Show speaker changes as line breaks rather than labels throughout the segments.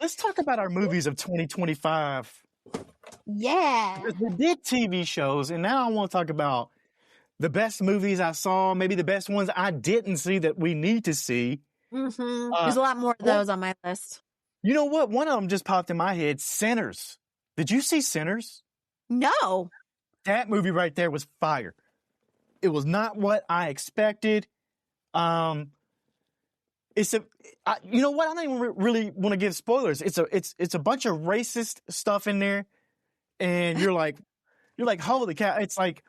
Let's talk about our movies of 2025.
Yeah.
Because we did TV shows, and now I want to talk about the best movies I saw, maybe the best ones I didn't see that we need to see.
There's a lot more of those on my list.
You know what? One of them just popped in my head. Sinners. Did you see Sinners?
No.
That movie right there was fire. It was not what I expected. You know what? I don't even really want to give spoilers. It's a bunch of racist stuff in there, and you're like, holy cow! It's like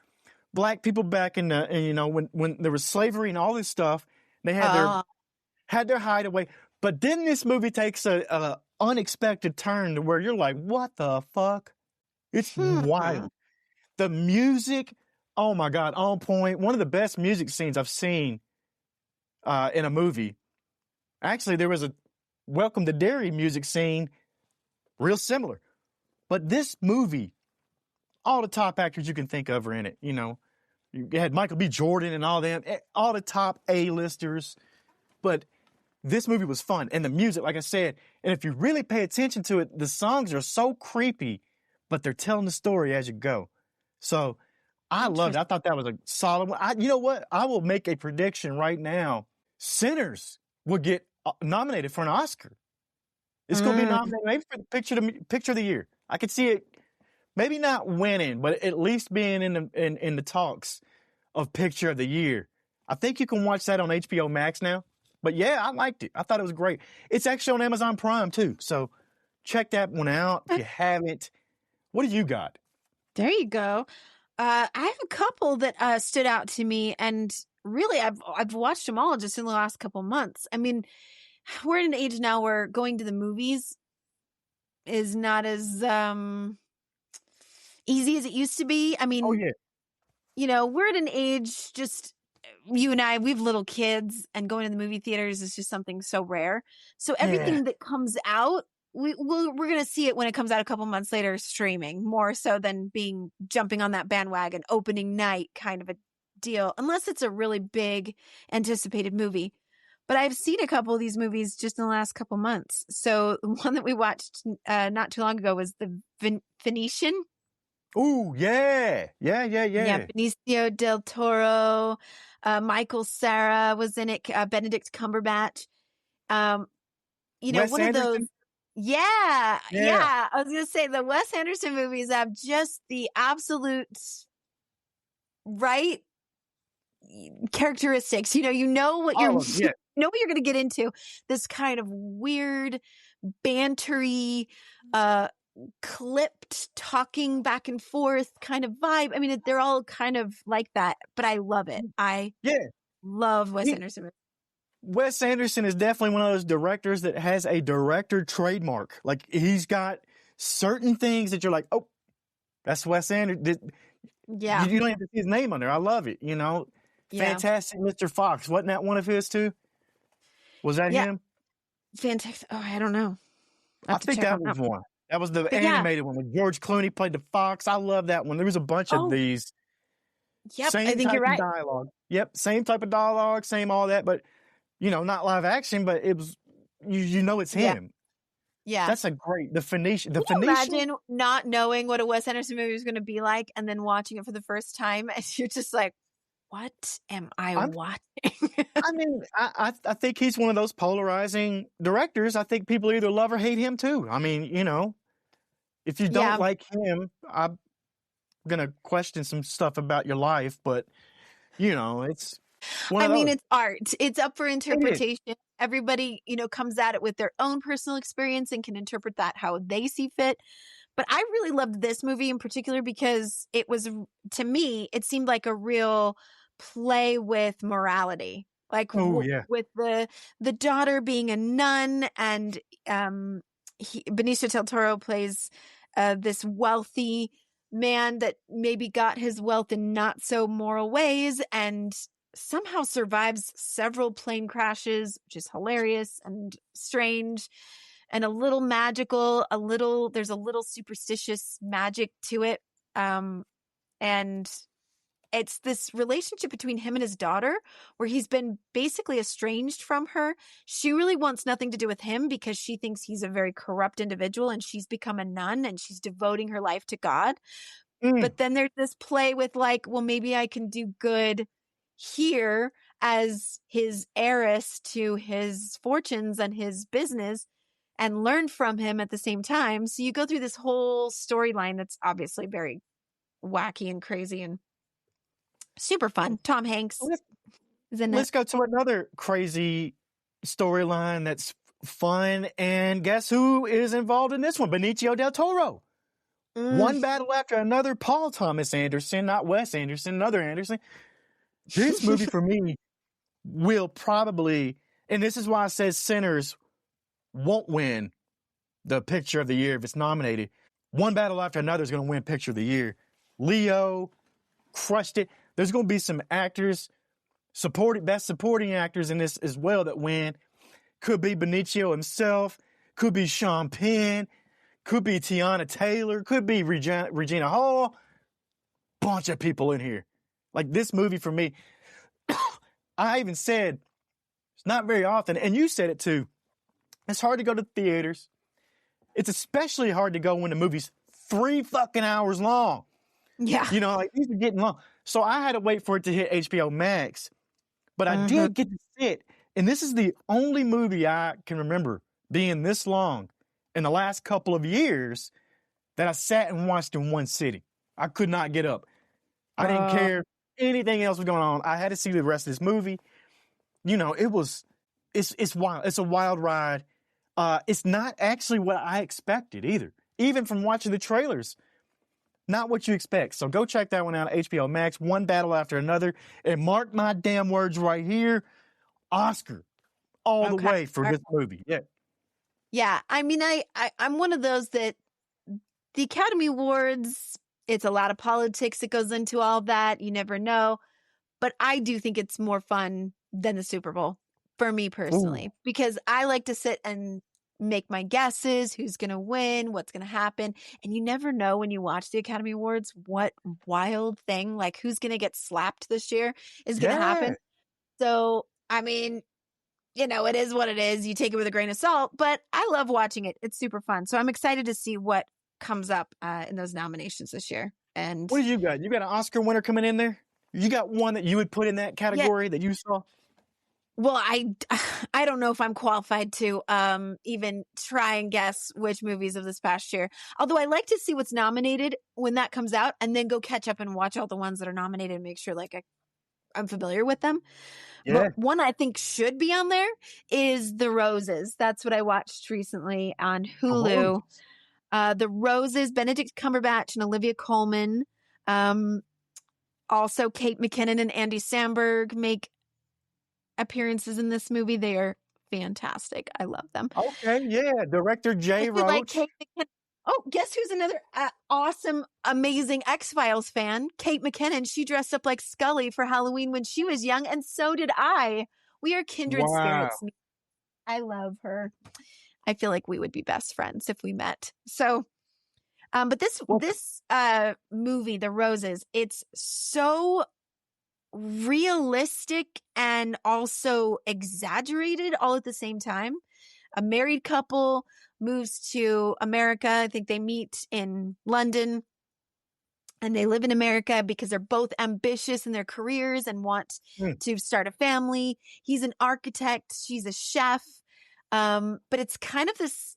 black people back in the, and, you know, when there was slavery and all this stuff, they had their hideaway. But then this movie takes a unexpected turn to where you're like, what the fuck? It's wild. The music, oh my God, on point. One of the best music scenes I've seen in a movie. Actually, there was a Welcome to Derry music scene, real similar. But this movie, all the top actors you can think of are in it. You know, you had Michael B. Jordan and all them, all the top A-listers. But this movie was fun. And the music, like I said, and if you really pay attention to it, the songs are so creepy, but they're telling the story as you go. So I loved it. I thought that was a solid one. You know what? I will make a prediction right now. Sinners will get nominated for an Oscar. It's going to be nominated maybe for the picture of the year. I could see it maybe not winning, but at least being in the talks of picture of the year. I think you can watch that on HBO Max now. But yeah, I liked it. I thought it was great. It's actually on Amazon Prime too. So check that one out if you haven't. What do you got?
There you go. I have a couple that stood out to me, and really, I've watched them all just in the last couple months. I mean, we're at an age now where going to the movies is not as easy as it used to be. I mean, you know, we're at an age, just you and I, we have little kids, and going to the movie theaters is just something so rare. So everything that comes out, we're going to see it when it comes out a couple months later, streaming, more so than jumping on that bandwagon opening night kind of a deal, unless it's a really big anticipated movie. But I've seen a couple of these movies just in the last couple months. So the one that we watched not too long ago was the Venetian.
Ooh, yeah. Yeah,
Benicio del Toro, Michael Cera was in it, Benedict Cumberbatch. You know,
Wes
one
Anderson?
of those. Yeah. I was going to say the Wes Anderson movies have just the absolute right characteristics. You know what you're know what you're going to get into. This kind of weird, bantery, clipped, talking back and forth kind of vibe. I mean, they're all kind of like that, but I love it. I love Wes Anderson.
Wes Anderson is definitely one of those directors that has a director trademark. Like, he's got certain things that you're like, oh, that's Wes Anderson.
Yeah.
You don't have to see his name on there. I love it. You know, Fantastic Mr. Fox. Wasn't that one of his too? Was that him?
Fantastic. Oh, I don't know.
I think that was one. That was the animated one when George Clooney played the fox. I love that one. There was a bunch of these.
Yep,
same
I think you're right.
Dialogue. Yep, same type of dialogue, same all that, but not live action, but it was it's him.
Yeah.
That's a great the Phoenician.
Imagine not knowing what a Wes Anderson movie was going to be like, and then watching it for the first time, and you're just like, "What am I watching?"
I mean, I think he's one of those polarizing directors. I think people either love or hate him too. I mean, if you don't like him, I'm gonna question some stuff about your life, but it's.
It's art. It's up for interpretation. Everybody, comes at it with their own personal experience and can interpret that how they see fit. But I really loved this movie in particular because it was, to me, it seemed like a real play with morality. Like with the daughter being a nun, and Benicio del Toro plays this wealthy man that maybe got his wealth in not so moral ways, and somehow survives several plane crashes, which is hilarious and strange and a little magical, there's a little superstitious magic to it. And it's this relationship between him and his daughter where he's been basically estranged from her. She really wants nothing to do with him because she thinks he's a very corrupt individual, and she's become a nun and she's devoting her life to God. But then there's this play with like, well, maybe I can do good here as his heiress to his fortunes and his business and learn from him at the same time. So you go through this whole storyline that's obviously very wacky and crazy and super fun. Tom Hanks is in it.
Let's go to another crazy storyline that's fun. And guess who is involved in this one? Benicio del Toro. One battle after another. Paul Thomas Anderson, not Wes Anderson, another Anderson. This movie for me will probably, and this is why I said Sinners won't win the Picture of the Year if it's nominated. One battle after another is going to win Picture of the Year. Leo crushed it. There's going to be some actors, best supporting actors in this as well that win. Could be Benicio himself. Could be Sean Penn. Could be Tiana Taylor. Could be Regina Hall. Bunch of people in here. Like this movie for me, I even said, it's not very often, and you said it too, it's hard to go to theaters. It's especially hard to go when the movie's 3 fucking hours long.
Yeah.
You know, like these are getting long. So I had to wait for it to hit HBO Max. But I did get to sit, and this is the only movie I can remember being this long in the last couple of years that I sat and watched in one sitting. I could not get up. I didn't care anything else was going on. I had to see the rest of this movie. You know, it's wild. It's a wild ride. It's not actually what I expected either. Even from watching the trailers, not what you expect. So go check that one out, HBO Max. One battle after another. And mark my damn words right here, Oscar all the way for this movie. Yeah.
Yeah. I mean, I'm one of those that the Academy Awards, it's a lot of politics that goes into all that. You never know. But I do think it's more fun than the Super Bowl for me personally, because I like to sit and make my guesses, who's going to win, what's going to happen. And you never know when you watch the Academy Awards, what wild thing, like who's going to get slapped this year is going to happen. So, I mean, you know, it is what it is. You take it with a grain of salt, but I love watching it. It's super fun. So I'm excited to see what comes up in those nominations this year. And
what did you got? You got an Oscar winner coming in there? You got one that you would put in that category that you saw?
Well, I don't know if I'm qualified to even try and guess which movies of this past year. Although I like to see what's nominated when that comes out and then go catch up and watch all the ones that are nominated and make sure like I'm familiar with them. Yeah. But one I think should be on there is The Roses. That's what I watched recently on Hulu. The Roses, Benedict Cumberbatch and Olivia Colman. Also, Kate McKinnon and Andy Samberg make appearances in this movie. They are fantastic. I love them.
Okay, yeah. Director Jay Roach.
Like Kate McKinnon. Oh, guess who's another awesome, amazing X-Files fan? Kate McKinnon. She dressed up like Scully for Halloween when she was young, and so did I. We are kindred spirits. I love her. I feel like we would be best friends if we met. So, but this movie, The Roses, it's so realistic and also exaggerated all at the same time. A married couple moves to America. I think they meet in London and they live in America because they're both ambitious in their careers and want to start a family. He's an architect. She's a chef. But it's kind of this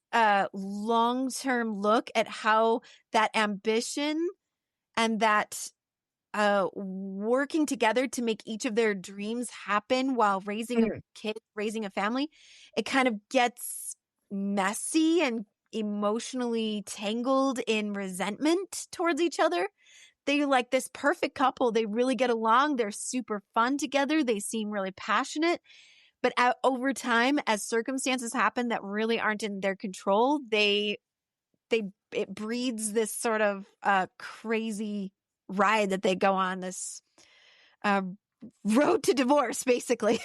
long-term look at how that ambition and that working together to make each of their dreams happen while raising a kid, raising a family, it kind of gets messy and emotionally tangled in resentment towards each other. They're like this perfect couple. They really get along. They're super fun together. They seem really passionate. But over time, as circumstances happen that really aren't in their control, it breeds this sort of crazy ride that they go on, this road to divorce, basically.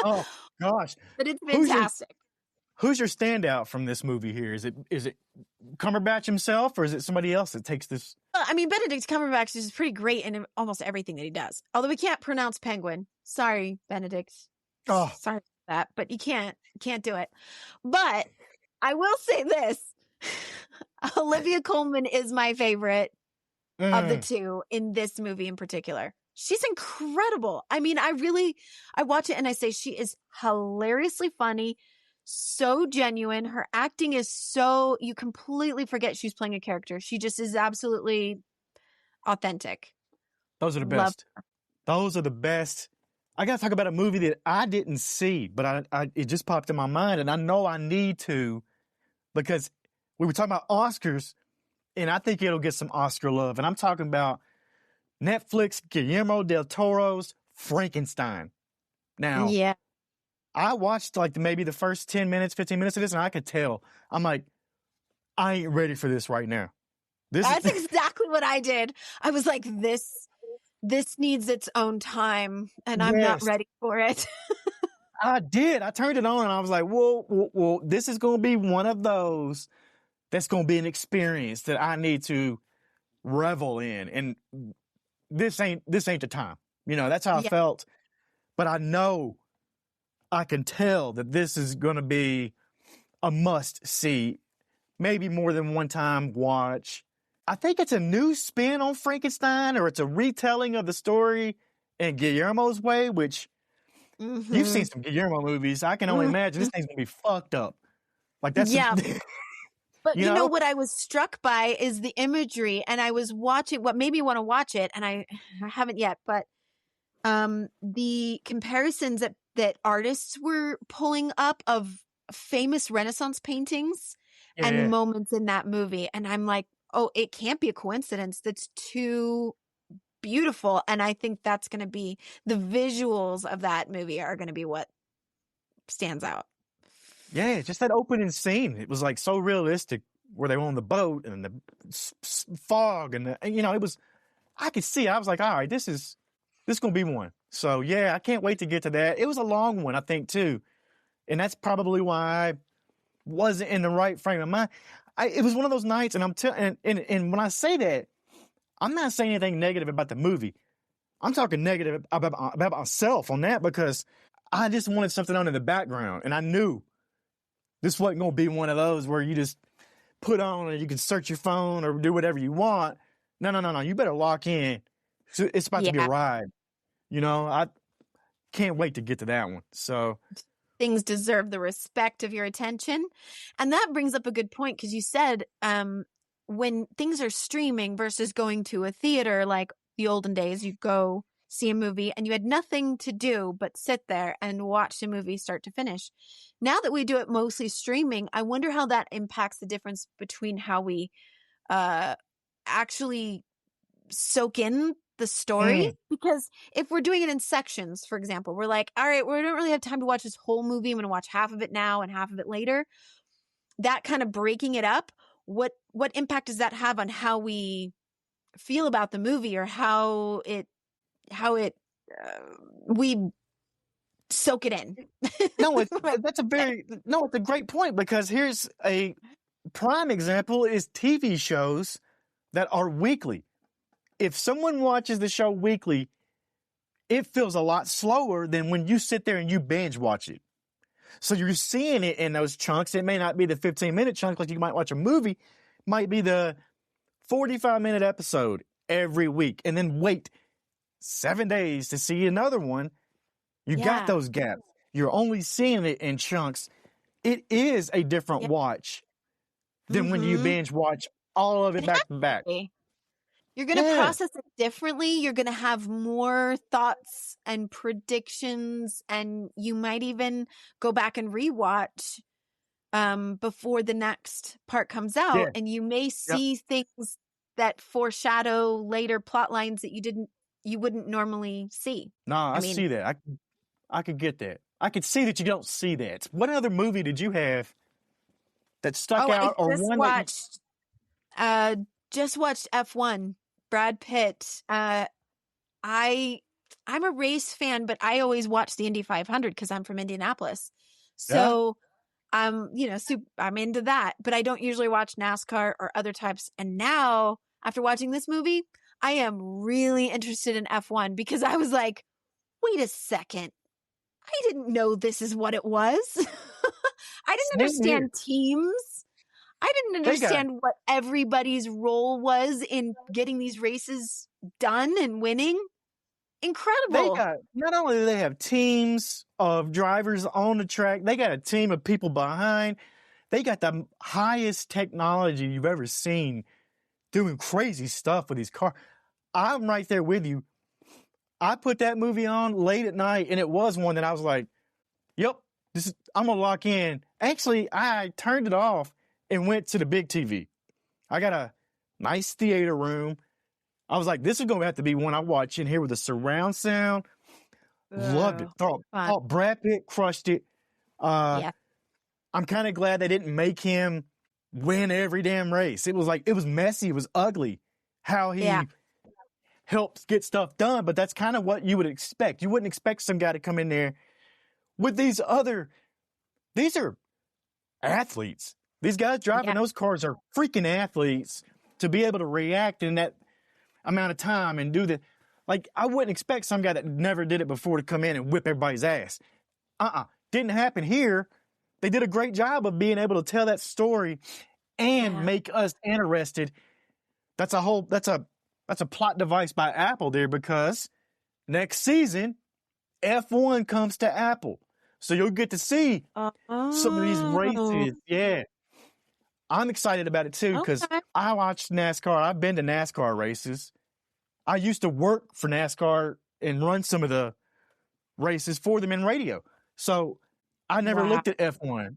Oh gosh!
But it's fantastic.
Who's your standout from this movie here? Is it Cumberbatch himself, or is it somebody else that takes this
Well, I mean, Benedict Cumberbatch is pretty great in almost everything that he does. Although we can't pronounce penguin. Sorry, Benedict.
Oh,
Sorry for that, but you can't do it. But I will say this. Olivia Colman is my favorite of the two in this movie in particular. She's incredible. I mean, I watch it and I say she is hilariously funny, so genuine. Her acting is so, you completely forget she's playing a character. She just is absolutely authentic.
those are the
Love
best. Those are the best. I got to talk about a movie that I didn't see, but it just popped in my mind, and I know I need to because we were talking about Oscars, and I think it'll get some Oscar love. And I'm talking about Netflix, Guillermo del Toro's Frankenstein. Now,
Yeah.
I watched like maybe the first 10 minutes, 15 minutes of this, and I could tell. I'm like, I ain't ready for this right now.
That's exactly what I did. I was like, this needs its own time, and I'm not
Yes.
ready for it.
I did. I turned it on, and I was like, whoa, this is going to be one of those that's going to be an experience that I need to revel in. And this ain't the time. You know, that's how I felt. But I know, I can tell that this is going to be a must see, maybe more than one time watch. I think it's a new spin on Frankenstein, or it's a retelling of the story in Guillermo's way, which you've seen some Guillermo movies. I can only imagine this thing's going to be fucked up. Like that's
But you know
know?
what I was struck by is the imagery, and I was watching what made me want to watch it, and I haven't yet, but the comparisons that artists were pulling up of famous Renaissance paintings and moments in that movie. And I'm like, oh, it can't be a coincidence. That's too beautiful. And I think that's going to be the visuals of that movie are going to be what stands out.
Yeah, just that opening scene. It was like so realistic where they were on the boat and the fog and it was, I could see it. I was like, all right, this is going to be one. So yeah, I can't wait to get to that. It was a long one, I think too. And that's probably why I wasn't in the right frame of mind. It was one of those nights, and and when I say that, I'm not saying anything negative about the movie. I'm talking negative about myself on that because I just wanted something on in the background, and I knew this wasn't going to be one of those where you just put on and you can search your phone or do whatever you want. No. You better lock in. It's about to be a ride. You know, I can't wait to get to that one. So
things deserve the respect of your attention. And that brings up a good point because you said when things are streaming versus going to a theater, like the olden days, you go see a movie and you had nothing to do but sit there and watch the movie start to finish. Now that we do it mostly streaming, I wonder how that impacts the difference between how we actually soak in the story. Because if we're doing it in sections, for example, we're like, all right, we don't really have time to watch this whole movie. I'm going to watch half of it now and half of it later. That kind of breaking it up, what impact does that have on how we feel about the movie or how we soak it in?
It's a great point, because here's a prime example is TV shows that are weekly. If someone watches the show weekly, it feels a lot slower than when you sit there and you binge watch it. So you're seeing it in those chunks. It may not be the 15-minute chunk like you might watch a movie. It might be the 45-minute episode every week, and then wait 7 days to see another one. You got those gaps. You're only seeing it in chunks. It is a different watch than when you binge watch all of it back to back.
You're going to process it differently. You're going to have more thoughts and predictions, and you might even go back and rewatch before the next part comes out, and you may see things that foreshadow later plot lines that you wouldn't normally see.
No, I see that. I could get that. I could see that you don't see that. What other movie did you have that stuck out, or one
just watched F1. Brad Pitt. I'm a race fan, but I always watch the Indy 500 because I'm from Indianapolis. So I'm into that, but I don't usually watch NASCAR or other types. And now after watching this movie, I am really interested in F1 because I was like, wait a second. I didn't know this is what it was. I didn't
Same here.
understand teams. I didn't understand what everybody's role was in getting these races done and winning. Incredible.
Not only do they have teams of drivers on the track, they got a team of people behind. They got the highest technology you've ever seen doing crazy stuff with these cars. I'm right there with you. I put that movie on late at night, and it was one that I was like, yep, I'm going to lock in. Actually, I turned it off and went to the big TV. I got a nice theater room. I was like, this is going to have to be one I watch in here with a surround sound. Loved it. Thought Brad Pitt crushed it. I'm kind of glad they didn't make him win every damn race. It was messy. It was ugly how he helps get stuff done, but that's kind of what you would expect. You wouldn't expect some guy to come in there with these are athletes. These guys driving those cars are freaking athletes to be able to react in that amount of time and do the, like, I wouldn't expect some guy that never did it before to come in and whip everybody's ass. Didn't happen here. They did a great job of being able to tell that story and make us interested. That's a plot device by Apple there, because next season, F1 comes to Apple. So you'll get to see some of these races. Yeah. I'm excited about it too, because I watched NASCAR. I've been to NASCAR races. I used to work for NASCAR and run some of the races for them in radio. So I never looked at F1.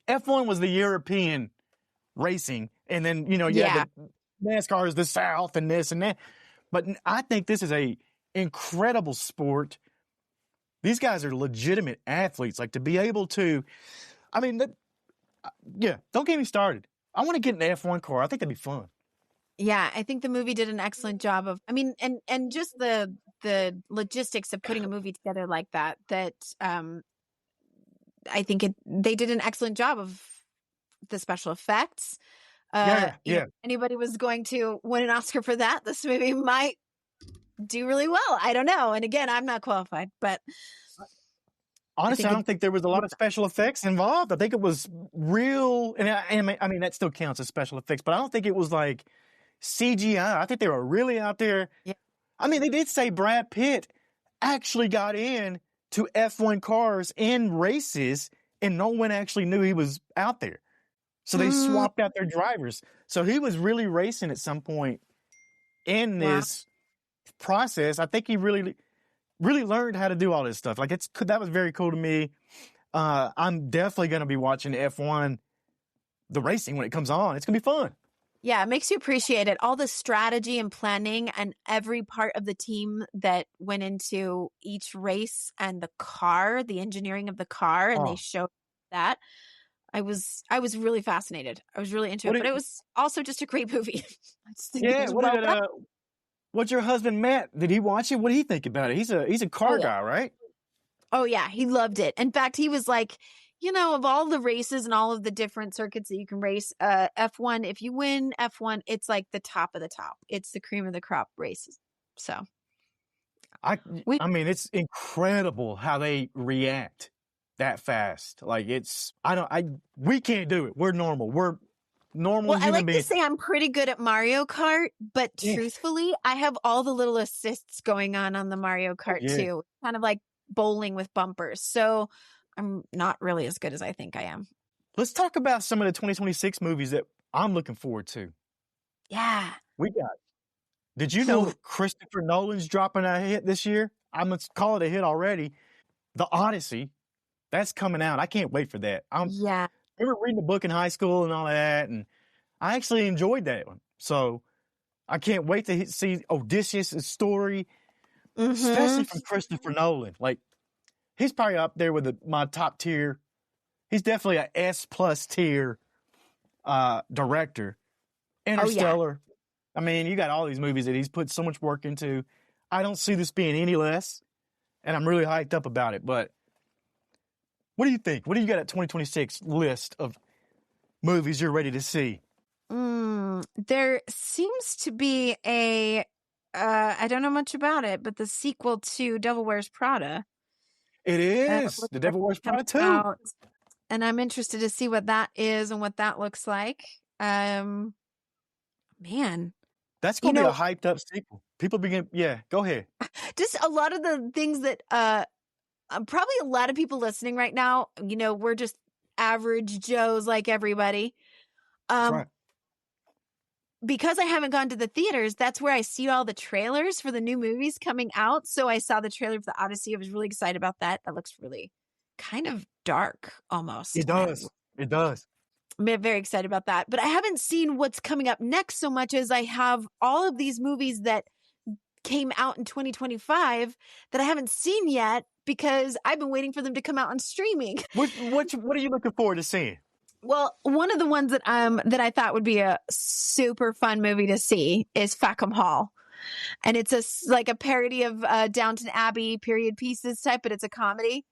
F1 was the European racing. And then, the NASCAR is the South and this and that. But I think this is a incredible sport. These guys are legitimate athletes. Like, to be able to, don't get me started. I want to get an F1 car. I think that'd be fun.
Yeah, I think the movie did an excellent job of, and just the logistics of putting a movie together like that, I think they did an excellent job of the special effects. If anybody was going to win an Oscar for that, this movie might do really well. I don't know. And again, I'm not qualified, but
honestly, I don't think there was a lot of special effects involved. I think it was real, and that still counts as special effects, but I don't think it was like CGI. I think they were really out there. Yeah. They did say Brad Pitt actually got in to F1 cars in races, and no one actually knew he was out there. So they swapped out their drivers. So he was really racing at some point in this process. I think he really, really learned how to do all this stuff. Like, that was very cool to me. I'm definitely going to be watching F1, the racing, when it comes on. It's going to be fun.
Yeah, it makes you appreciate it. All the strategy and planning and every part of the team that went into each race, and the car, the engineering of the car, and they showed that. I was really fascinated. I was really into it, but it was also just a great movie.
What's your husband Matt? Did he watch it? What did he think about it? He's a car guy, right?
Oh yeah, he loved it. In fact, he was like, of all the races and all of the different circuits that you can race, F1, if you win F1, it's like the top of the top. It's the cream of the crop races. So,
it's incredible how they react that fast. Like, we can't do it. We're normal. We're normal human beings.
To say I'm pretty good at Mario Kart, but truthfully, I have all the little assists going on the Mario Kart too. Kind of like bowling with bumpers. So I'm not really as good as I think I am.
Let's talk about some of the 2026 movies that I'm looking forward to.
Yeah.
Did you know Christopher Nolan's dropping a hit this year? I'm going to call it a hit already. The Odyssey. That's coming out. I can't wait for that. I remember reading the book in high school and all that, and I actually enjoyed that one. So I can't wait to see Odysseus' story, especially from Christopher Nolan. Like, he's probably up there with my top tier. He's definitely an S+ tier director. Interstellar. You got all these movies that he's put so much work into. I don't see this being any less, and I'm really hyped up about it. But what do you think? What do you got at 2026 list of movies you're ready to see?
There seems to be I don't know much about it, but the sequel to Devil Wears Prada.
It is
Looks
The
like
Devil Wears
it's coming
Prada 2.
out, and I'm interested to see what that is and what that looks like. Man,
That's
you
going to be a
know,
hyped up sequel. People begin, yeah, go ahead.
just a lot of the things that probably a lot of people listening right now, we're just average Joes like everybody.
That's
Um,
right.
because I haven't gone to the theaters, that's where I see all the trailers for the new movies coming out. So I saw the trailer for the Odyssey. I was really excited about that. That looks really kind of dark almost.
It does. It does.
I'm very excited about that. But I haven't seen what's coming up next so much as I have all of these movies that came out in 2025 that I haven't seen yet because I've been waiting for them to come out on streaming.
What are you looking forward to seeing?
Well, one of the ones that I thought would be a super fun movie to see is Fackham Hall. And it's like a parody of Downton Abbey period pieces type, but it's a comedy.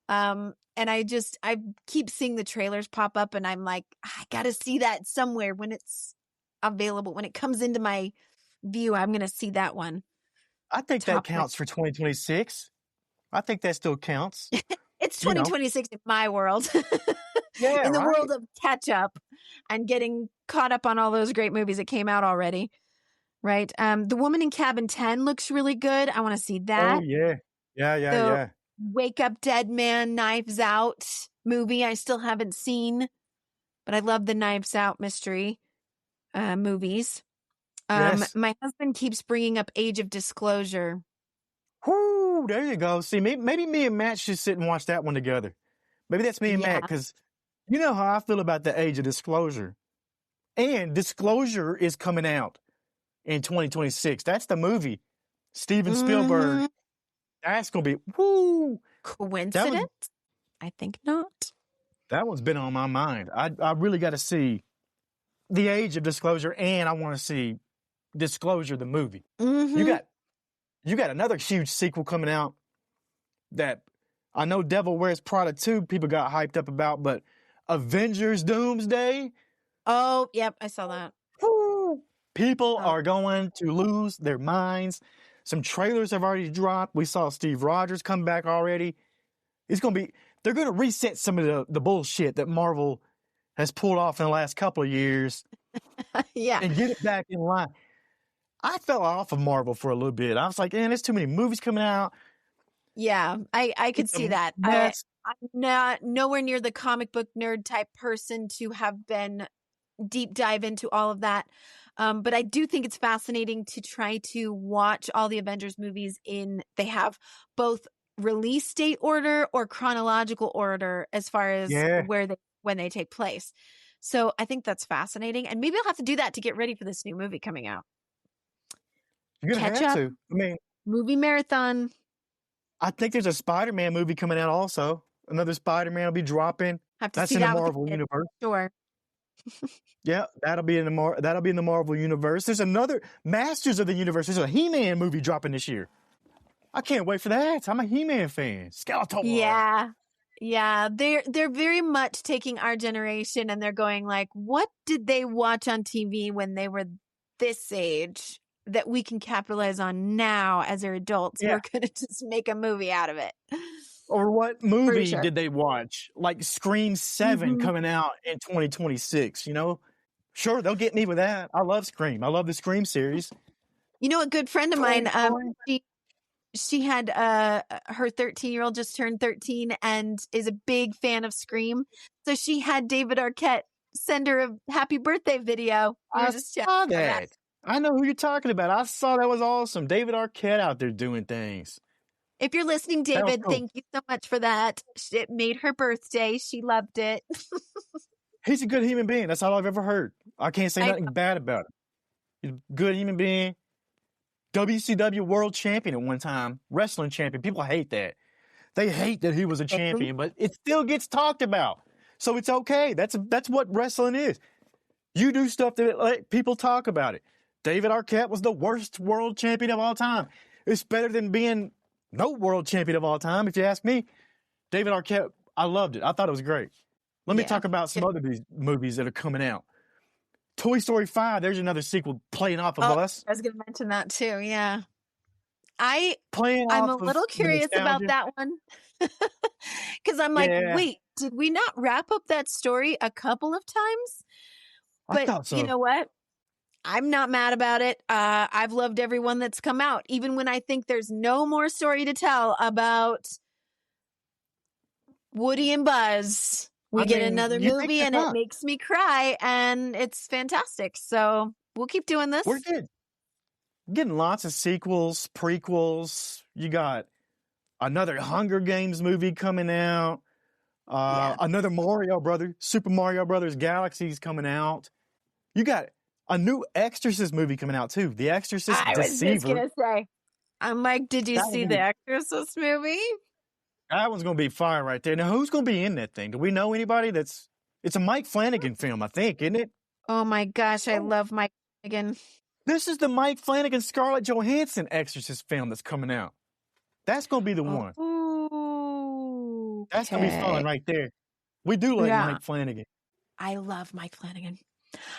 And I keep seeing the trailers pop up and I'm like, I got to see that somewhere when it's available. When it comes into my view, I'm going to see that one.
I think that counts for 2026. I think that still counts.
It's 2026 in my world.
Yeah,
in the
right?
world of catch up and getting caught up on all those great movies that came out already. Right. The Woman in Cabin 10 looks really good. I want to see that.
Oh, yeah. Yeah.
Wake Up Dead Man, Knives Out movie I still haven't seen, but I love the Knives Out mystery movies.
Yes.
My husband keeps bringing up Age of Disclosure.
Whoo, there you go. See, maybe me and Matt should sit and watch that one together. Maybe that's me and Matt, because you know how I feel about the Age of Disclosure. And Disclosure is coming out in 2026. That's the movie. Steven Spielberg.
Mm-hmm.
That's going to be, whoo.
Coincidence? I think not.
That one's been on my mind. I really got to see The Age of Disclosure, and I want to see Disclosure, the movie.
Mm-hmm.
You got another huge sequel coming out that I know Devil Wears Prada 2 people got hyped up about, but Avengers Doomsday.
Oh, yep, I saw that.
Woo, people are going to lose their minds. Some trailers have already dropped. We saw Steve Rogers come back already. They're going to reset some of the bullshit that Marvel has pulled off in the last couple of years.
Yeah.
And get it back in line. I fell off of Marvel for a little bit. I was like, there's too many movies coming out.
Yeah, I could see that. I'm not nowhere near the comic book nerd type person to have been deep dive into all of that. But I do think it's fascinating to try to watch all the Avengers movies they have both release date order or chronological order as far as when they take place. So I think that's fascinating. And maybe I'll have to do that to get ready for this new movie coming out.
You're going to have to. I mean,
movie marathon.
I think there's a Spider-Man movie coming out also. Another Spider-Man will be dropping.
That's in the
Marvel universe.
Sure.
Yeah, that'll be in the Marvel universe. There's another Masters of the Universe. There's a He-Man movie dropping this year. I can't wait for that. I'm a He-Man fan. Skeletor.
Yeah. They're very much taking our generation and they're going like, what did they watch on TV when they were this age that we can capitalize on now as they're adults? Yeah. We're going to just make a movie out of it.
Or what movie did they watch? Like Scream 7 coming out in 2026, Sure, they'll get me with that. I love Scream. I love the Scream series.
A good friend of mine, she had her 13-year-old just turned 13 and is a big fan of Scream. So she had David Arquette send her a happy birthday video.
I saw that. I know who you're talking about. I saw that was awesome. David Arquette out there doing things.
If you're listening, David, thank you so much for that. It made her birthday. She loved it.
He's a good human being. That's all I've ever heard. I can't say nothing bad about it. He's a good human being. WCW world champion at one time. Wrestling champion. People hate that. They hate that he was a champion, but it still gets talked about. So it's okay. That's what wrestling is. You do stuff that let people talk about it. David Arquette was the worst world champion of all time. It's better than being no world champion of all time, if you ask me. David Arquette, I loved it. I thought it was great. Let me talk about some other movies that are coming out. Toy Story 5, there's another sequel playing off of us.
I was going to mention that too. Yeah.
Playing
I'm
off
a
of
little
the
curious about
nostalgia.
that one. Because I'm like,
Yeah,
wait, did we not wrap up that story a couple of times?
I
But
thought
you
so.
know what? I'm not mad about it. I've loved everyone that's come out, even when I think there's no more story to tell about Woody and Buzz. We
I
get
mean,
another
you think
movie
there's
and it
not.
makes me cry, and it's fantastic. So we'll keep doing
We're
this.
getting lots of sequels, prequels. You got another Hunger Games movie coming out.
Yeah.
Another Super Mario Brothers Galaxy's coming out. You got a new Exorcist movie coming out too. The Exorcist
I was just
Deceiver.
going to say, I'm like, did you
That one's
see
gonna
the
be
Exorcist movie?
that one's gonna be fire right there. Now, who's gonna be in that thing? Do we know anybody? It's a Mike Flanagan film, I think, isn't it?
Oh my gosh, I
Oh.
love Mike Flanagan.
This is the Mike Flanagan Scarlett Johansson Exorcist film that's coming out. That's gonna be the one.
Oh,
That's gonna be fun right there. We do like
yeah.
Mike Flanagan.
I love Mike Flanagan.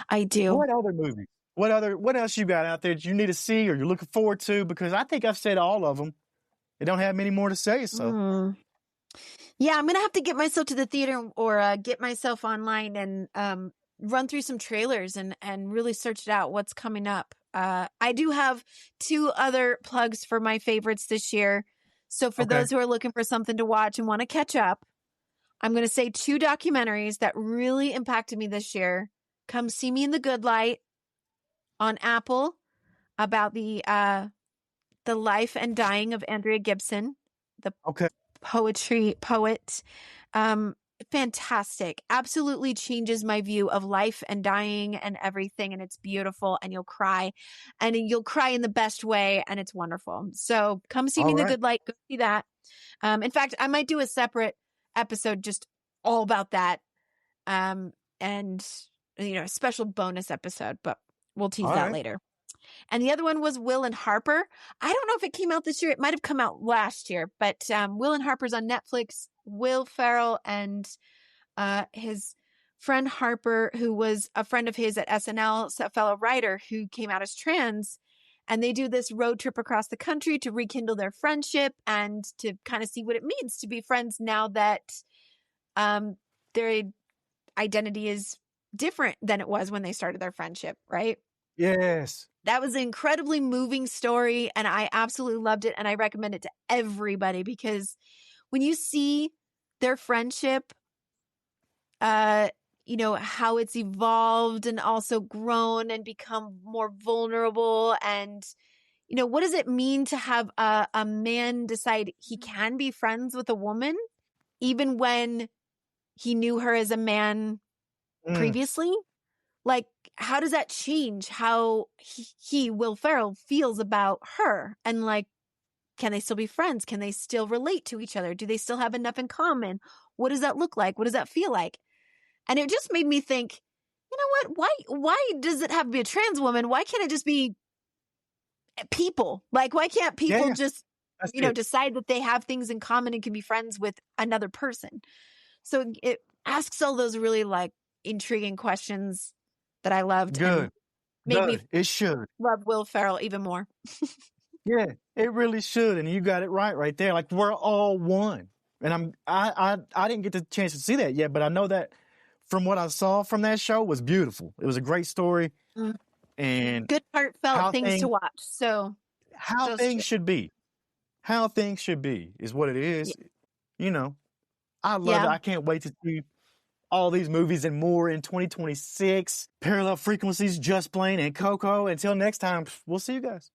I do.
What other movies? What else you got out there that you need to see or you're looking forward to? Because I think I've said all of them. I don't have many more to say. So
Yeah, I'm gonna have to get myself to the theater or get myself online and run through some trailers and really search it out. What's coming up? I do have 2 other plugs for my favorites this year. So for
okay,
those who are looking for something to watch and want to catch up, I'm going to say 2 documentaries that really impacted me this year. Come See Me in the Good Light on Apple about the life and dying of Andrea Gibson, the
okay,
poet. Fantastic. Absolutely changes my view of life and dying and everything. And it's beautiful and you'll cry in the best way. And it's wonderful. So Come See Me
all
in the
right,
Good Light. Go see that. In fact, I might do a separate episode just all about that. And a special bonus episode, but we'll tease
all
that
right.
later. And the other one was Will and Harper. I don't know if it came out this year. It might have come out last year, but Will and Harper's on Netflix. Will Ferrell and his friend Harper, who was a friend of his at SNL, a fellow writer who came out as trans. And they do this road trip across the country to rekindle their friendship and to kind of see what it means to be friends now that their identity is different than it was when they started their friendship, right?
Yes.
That was an incredibly moving story, and I absolutely loved it, and I recommend it to everybody because when you see their friendship, how it's evolved and also grown and become more vulnerable, and what does it mean to have a man decide he can be friends with a woman even when he knew her as a man previously? Like, how does that change how he, Will Ferrell, feels about her? And like, can they still be friends? Can they still relate to each other? Do they still have enough in common? What does that look like? What does that feel like? And it just made me think, you know what? Why does it have to be a trans woman? Why can't it just be people? Like, why can't people just, decide that they have things in common and can be friends with another person? So it asks all those really like intriguing questions that I loved and made me
It should.
love Will Ferrell even more.
Yeah, it really should. And you got it right there. Like, we're all one. And I didn't get the chance to see that yet, but I know that from what I saw from that show was beautiful. It was a great story and
good heartfelt things to watch. So
how things should be. How things should be is what it is. Yeah. I love it. I can't wait to see all these movies and more in 2026. Parallel Frequencies, Just Blane and Coco. Until next time, we'll see you guys.